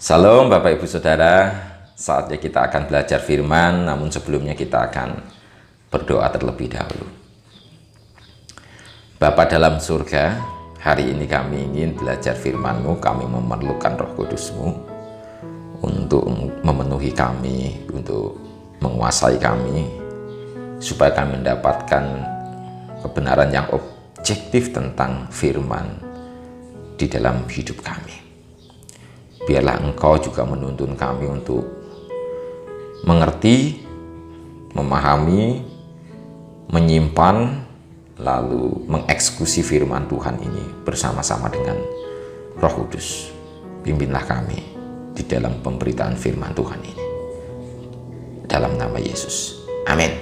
Salam Bapak Ibu Saudara, saatnya kita akan belajar firman, namun sebelumnya kita akan berdoa terlebih dahulu. Bapa dalam surga, hari ini kami ingin belajar firman-Mu, kami memerlukan Roh Kudus-Mu untuk memenuhi kami, untuk menguasai kami, supaya kami mendapatkan kebenaran yang objektif tentang firman di dalam hidup kami. Biarlah Engkau juga menuntun kami untuk mengerti, memahami, menyimpan, lalu mengeksekusi firman Tuhan ini bersama-sama dengan Roh Kudus. Pimpinlah kami di dalam pemberitaan firman Tuhan ini. Dalam nama Yesus. Amin.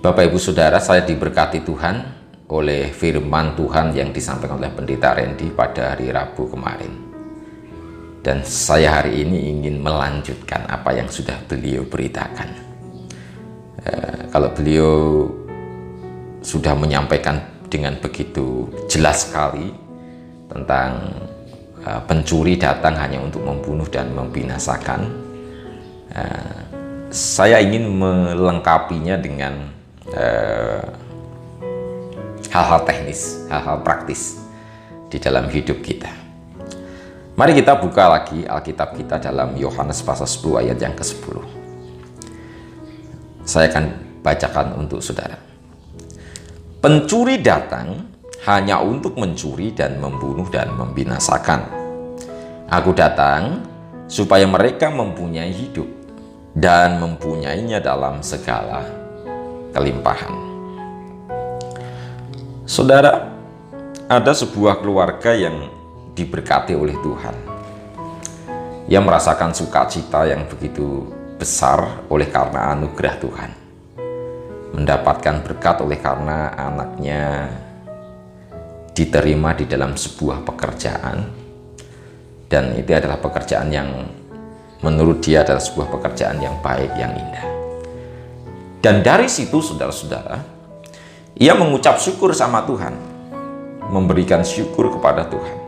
Bapak Ibu Saudara, saya diberkati Tuhan oleh firman Tuhan yang disampaikan oleh Pendeta Randy pada hari Rabu kemarin. Dan saya hari ini ingin melanjutkan apa yang sudah beliau beritakan. Kalau beliau sudah menyampaikan dengan begitu jelas sekali tentang pencuri datang hanya untuk membunuh dan membinasakan, saya ingin melengkapinya dengan hal-hal teknis, hal-hal praktis di dalam hidup kita. Mari kita buka lagi Alkitab kita dalam Yohanes pasal 10 ayat yang ke-10. Saya akan bacakan untuk saudara. Pencuri datang hanya untuk mencuri dan membunuh dan membinasakan. Aku datang supaya mereka mempunyai hidup dan mempunyainya dalam segala kelimpahan. Saudara, ada sebuah keluarga yang diberkati oleh Tuhan. Ia merasakan sukacita yang begitu besar oleh karena anugerah Tuhan. Mendapatkan berkat oleh karena anaknya diterima di dalam sebuah pekerjaan. Dan itu adalah pekerjaan yang menurut dia adalah sebuah pekerjaan yang baik, yang indah. Dan dari situ saudara-saudara, ia mengucap syukur sama Tuhan, memberikan syukur kepada Tuhan.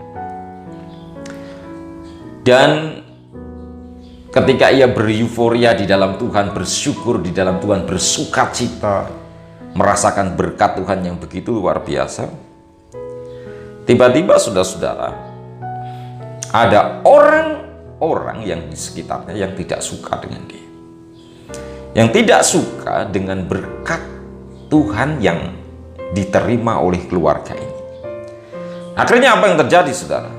Dan ketika ia bereuforia di dalam Tuhan, bersyukur di dalam Tuhan, bersukacita, merasakan berkat Tuhan yang begitu luar biasa, tiba-tiba saudara-saudara, ada orang-orang yang di sekitarnya yang tidak suka dengan dia, yang tidak suka dengan berkat Tuhan yang diterima oleh keluarga ini. Akhirnya apa yang terjadi, saudara?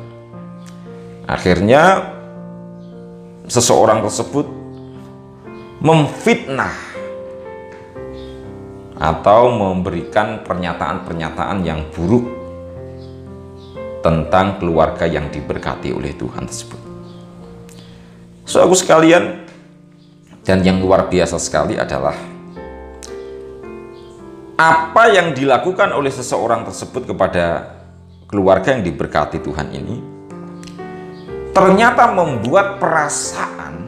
Akhirnya seseorang tersebut memfitnah atau memberikan pernyataan-pernyataan yang buruk tentang keluarga yang diberkati oleh Tuhan tersebut. Saudaraku sekalian, dan yang luar biasa sekali adalah apa yang dilakukan oleh seseorang tersebut kepada keluarga yang diberkati Tuhan ini ternyata membuat perasaan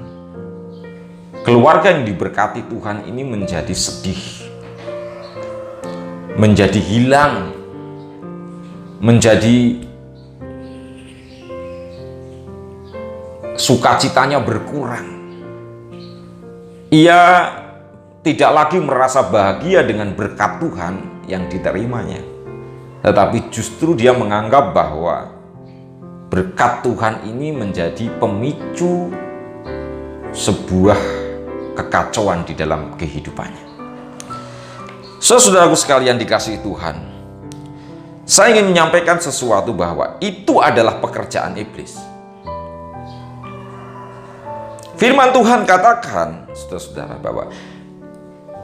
keluarga yang diberkati Tuhan ini menjadi sedih, menjadi hilang, menjadi sukacitanya berkurang. Ia tidak lagi merasa bahagia dengan berkat Tuhan yang diterimanya, tetapi justru dia menganggap bahwa berkat Tuhan ini menjadi pemicu sebuah kekacauan di dalam kehidupannya. Saudaraku sekalian dikasihi Tuhan, saya ingin menyampaikan sesuatu bahwa itu adalah pekerjaan iblis. Firman Tuhan katakan, saudara-saudara, bahwa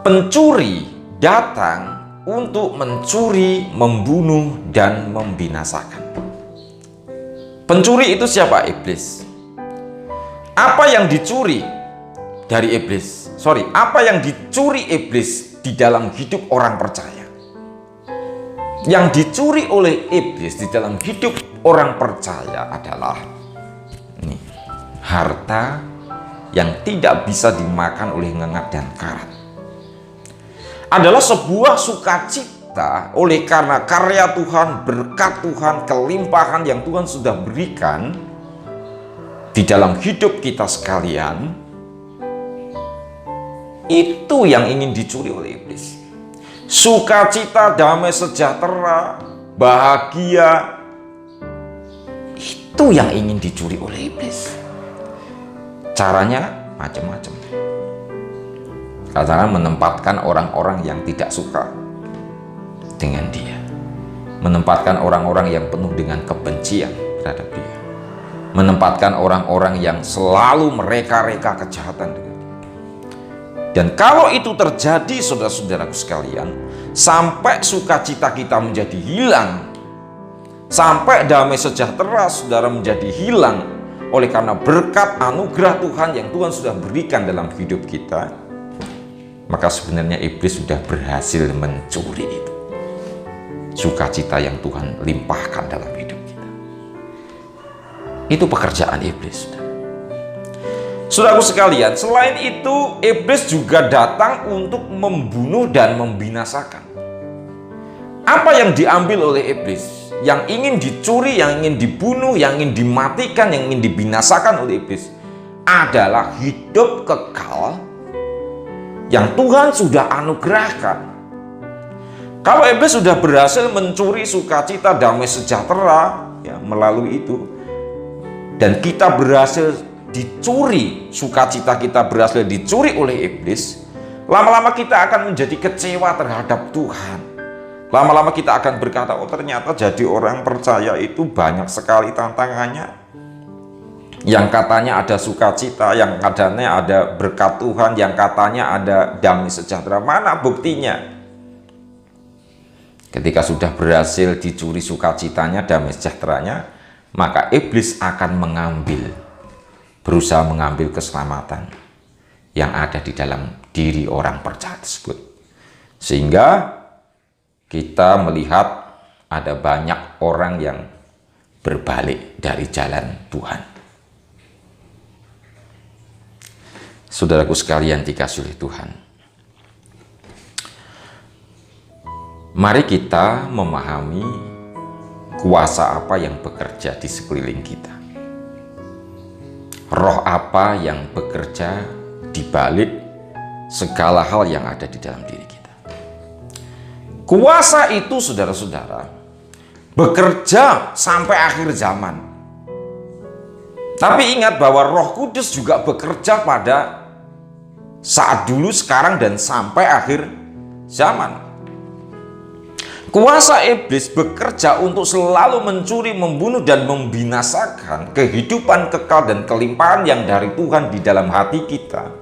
pencuri datang untuk mencuri, membunuh, dan membinasakan. Pencuri itu siapa? Iblis. Apa yang dicuri dari iblis? Apa yang dicuri iblis di dalam hidup orang percaya? Yang dicuri oleh iblis di dalam hidup orang percaya adalah ini, harta yang tidak bisa dimakan oleh ngengat dan karat. Adalah sebuah sukacita oleh karena karya Tuhan, berkat Tuhan, kelimpahan yang Tuhan sudah berikan di dalam hidup kita sekalian, itu yang ingin dicuri oleh iblis. Sukacita, damai sejahtera, bahagia, itu yang ingin dicuri oleh iblis. Caranya macam-macam. Caranya menempatkan orang-orang yang tidak suka dengan dia, menempatkan orang-orang yang penuh dengan kebencian terhadap dia, menempatkan orang-orang yang selalu mereka-reka kejahatan dengan dia. Dan kalau itu terjadi, saudara-saudaraku sekalian, sampai sukacita kita menjadi hilang, sampai damai sejahtera saudara menjadi hilang oleh karena berkat anugerah Tuhan yang Tuhan sudah berikan dalam hidup kita, maka sebenarnya iblis sudah berhasil mencuri itu sukacita yang Tuhan limpahkan dalam hidup kita. Itu pekerjaan iblis, saudara. Saudaraku sekalian, selain itu iblis juga datang untuk membunuh dan membinasakan. Apa yang diambil oleh iblis? Yang ingin dicuri, yang ingin dibunuh, yang ingin dimatikan, yang ingin dibinasakan oleh iblis adalah hidup kekal yang Tuhan sudah anugerahkan. Kalau iblis sudah berhasil mencuri sukacita, damai sejahtera ya, melalui itu, dan kita berhasil dicuri, sukacita kita berhasil dicuri oleh iblis, lama-lama kita akan menjadi kecewa terhadap Tuhan. Lama-lama kita akan berkata, oh ternyata jadi orang percaya itu banyak sekali tantangannya. Yang katanya ada sukacita, yang katanya ada berkat Tuhan, yang katanya ada damai sejahtera. Mana buktinya? Ketika sudah berhasil dicuri sukacitanya, damai sejahteranya, maka iblis akan berusaha mengambil keselamatan yang ada di dalam diri orang percaya tersebut. Sehingga kita melihat ada banyak orang yang berbalik dari jalan Tuhan. Saudaraku sekalian dikasihi oleh Tuhan, mari kita memahami kuasa apa yang bekerja di sekeliling kita. Roh apa yang bekerja di balik segala hal yang ada di dalam diri kita. Kuasa itu, saudara-saudara, bekerja sampai akhir zaman. Tapi ingat bahwa Roh Kudus juga bekerja pada saat dulu, sekarang, dan sampai akhir zaman. Kuasa iblis bekerja untuk selalu mencuri, membunuh, dan membinasakan kehidupan kekal dan kelimpahan yang dari Tuhan di dalam hati kita.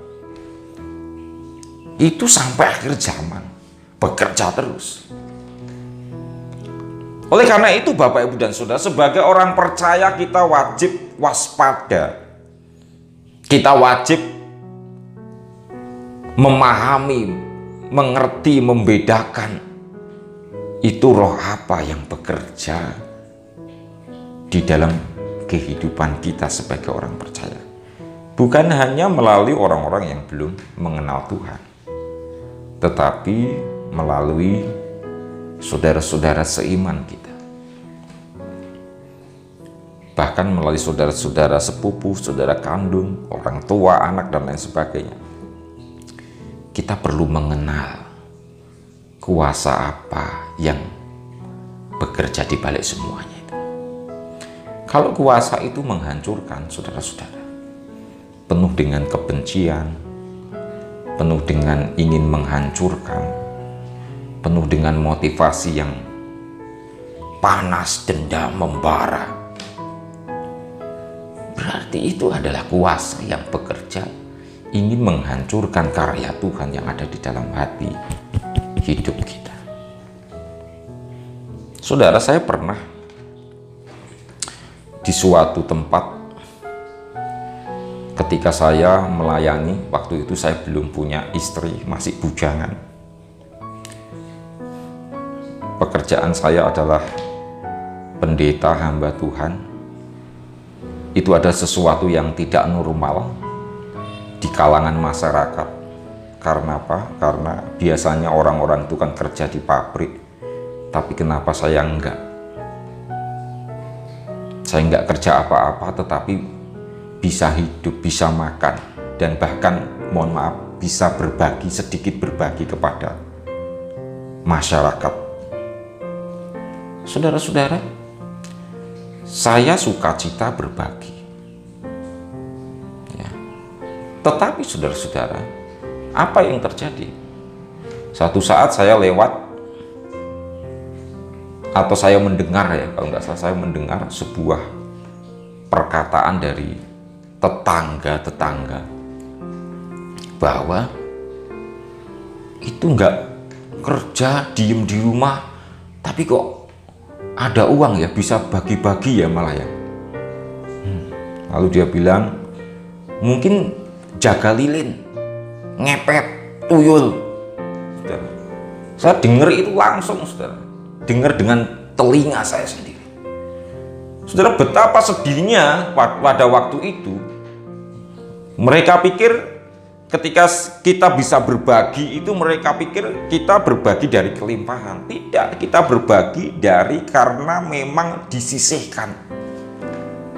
Itu sampai akhir zaman, bekerja terus. Oleh karena itu Bapak, Ibu, dan Saudara, sebagai orang percaya kita wajib waspada. Kita wajib memahami, mengerti, membedakan itu roh apa yang bekerja di dalam kehidupan kita sebagai orang percaya. Bukan hanya melalui orang-orang yang belum mengenal Tuhan, tetapi melalui saudara-saudara seiman kita. Bahkan melalui saudara-saudara sepupu, saudara kandung, orang tua, anak, dan lain sebagainya. Kita perlu mengenal kuasa apa yang bekerja di balik semuanya itu. Kalau kuasa itu menghancurkan, saudara-saudara, penuh dengan kebencian, penuh dengan ingin menghancurkan, penuh dengan motivasi yang panas, dendam, membara, berarti itu adalah kuasa yang bekerja ingin menghancurkan karya Tuhan yang ada di dalam hati hidup kita. Saudara, saya pernah di suatu tempat ketika saya melayani, waktu itu saya belum punya istri, masih bujangan. Pekerjaan saya adalah pendeta hamba Tuhan. Itu ada sesuatu yang tidak normal di kalangan masyarakat. Karena apa? Karena biasanya orang-orang itu kan kerja di pabrik, tapi kenapa saya enggak? Saya enggak kerja apa-apa, tetapi bisa hidup, bisa makan, dan bahkan mohon maaf bisa berbagi, sedikit berbagi kepada masyarakat. Saudara-saudara, saya sukacita berbagi. Ya. Tetapi saudara-saudara, apa yang terjadi? Satu saat saya lewat atau saya mendengar, ya kalau nggak salah, saya mendengar sebuah perkataan dari tetangga-tetangga bahwa itu nggak kerja, diem di rumah, tapi kok ada uang ya, bisa bagi-bagi ya malah ya. Lalu dia bilang, mungkin jaga lilin, ngepet, tuyul. Saudara. Saya dengar itu langsung, saudara. Dengar dengan telinga saya sendiri. Saudara, betapa sedihnya pada waktu itu. Mereka pikir ketika kita bisa berbagi itu, mereka pikir kita berbagi dari kelimpahan. Tidak, kita berbagi dari karena memang disisihkan,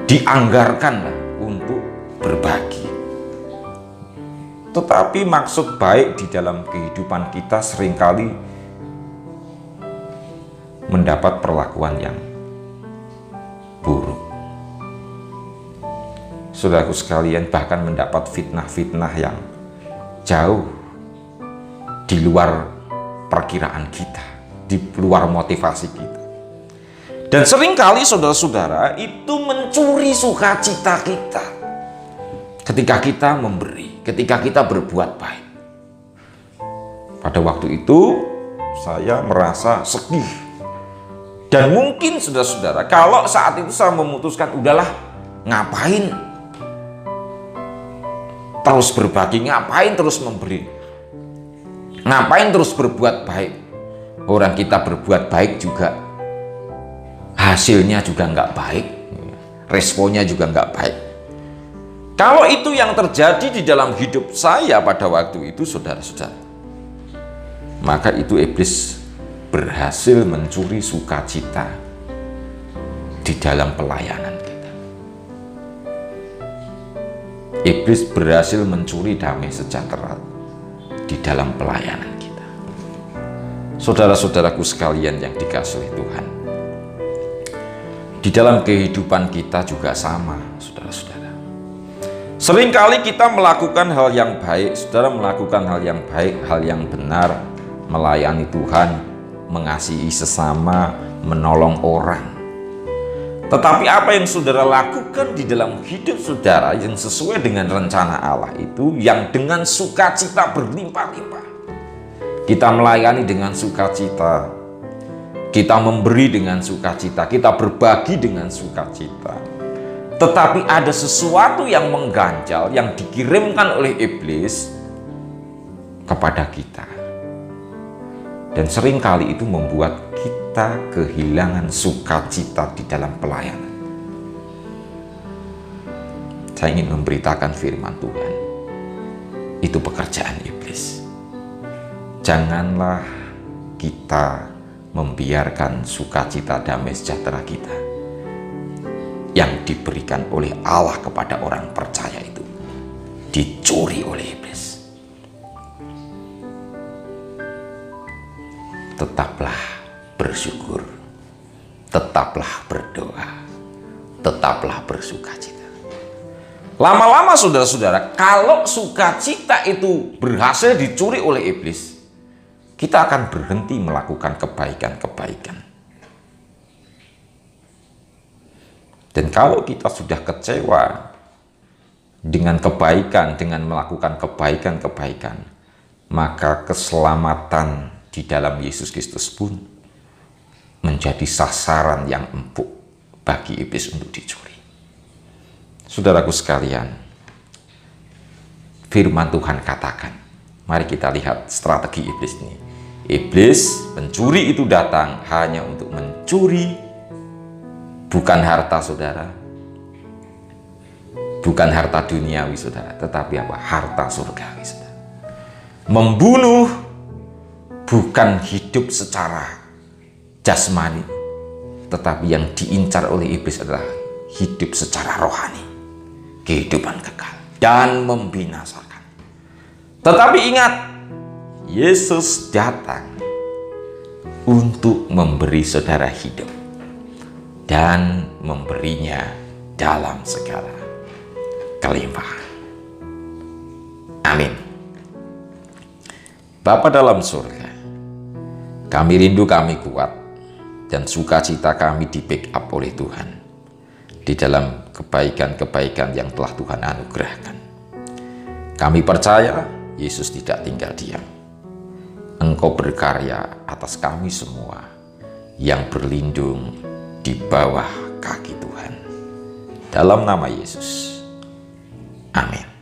dianggarkan untuk berbagi. Tetapi maksud baik di dalam kehidupan kita seringkali mendapat perlakuan yang buruk. Saudaraku sekalian, bahkan mendapat fitnah-fitnah yang jauh di luar perkiraan kita, di luar motivasi kita. Dan seringkali saudara-saudara itu mencuri sukacita kita ketika kita memberi, ketika kita berbuat baik. Pada waktu itu saya merasa sedih. Dan mungkin saudara-saudara, kalau saat itu saya memutuskan, udahlah, ngapain terus berbagi, ngapain terus memberi, ngapain terus berbuat baik. Orang kita berbuat baik juga hasilnya juga nggak baik, responnya juga nggak baik. Kalau itu yang terjadi di dalam hidup saya pada waktu itu, saudara-saudara, maka itu iblis berhasil mencuri sukacita di dalam pelayanan kita. Iblis berhasil mencuri damai sejahtera di dalam pelayanan kita. Saudara-saudaraku sekalian yang dikasihi Tuhan, di dalam kehidupan kita juga sama, saudara-saudara. Seringkali kita melakukan hal yang baik, saudara, melakukan hal yang baik, hal yang benar, melayani Tuhan, mengasihi sesama, menolong orang. Tetapi apa yang saudara lakukan di dalam hidup saudara yang sesuai dengan rencana Allah itu, yang dengan sukacita berlimpah-limpah. Kita melayani dengan sukacita, kita memberi dengan sukacita, kita berbagi dengan sukacita. Tetapi ada sesuatu yang mengganjal, yang dikirimkan oleh iblis kepada kita. Dan seringkali itu membuat kita kehilangan sukacita di dalam pelayanan. Saya ingin memberitakan firman Tuhan. Itu pekerjaan iblis. Janganlah kita membiarkan sukacita damai sejahtera kita yang diberikan oleh Allah kepada orang percaya itu dicuri oleh iblis. Tetaplah bersyukur, tetaplah berdoa, tetaplah bersukacita. Lama-lama saudara-saudara, kalau sukacita itu berhasil dicuri oleh iblis, kita akan berhenti melakukan kebaikan-kebaikan. Dan kalau kita sudah kecewa dengan kebaikan, dengan melakukan kebaikan-kebaikan, maka keselamatan di dalam Yesus Kristus pun menjadi sasaran yang empuk bagi iblis untuk dicuri. Saudaraku sekalian, firman Tuhan katakan, mari kita lihat strategi iblis ini. Iblis, pencuri itu datang hanya untuk mencuri, bukan harta saudara, bukan harta duniawi saudara, tetapi apa? Harta surgawi saudara. Membunuh, bukan hidup secara jasmani, tetapi yang diincar oleh iblis adalah hidup secara rohani. kehidupan kekal dan membinasakan. Tetapi ingat, Yesus datang untuk memberi saudara hidup dan memberinya dalam segala kelimpahan. Amin. Bapa dalam surga, kami rindu, kami kuat, dan sukacita kami di backup oleh Tuhan di dalam kebaikan-kebaikan yang telah Tuhan anugerahkan. Kami percaya Yesus tidak tinggal diam. Engkau berkarya atas kami semua yang berlindung di bawah kaki Tuhan. Dalam nama Yesus. Amin.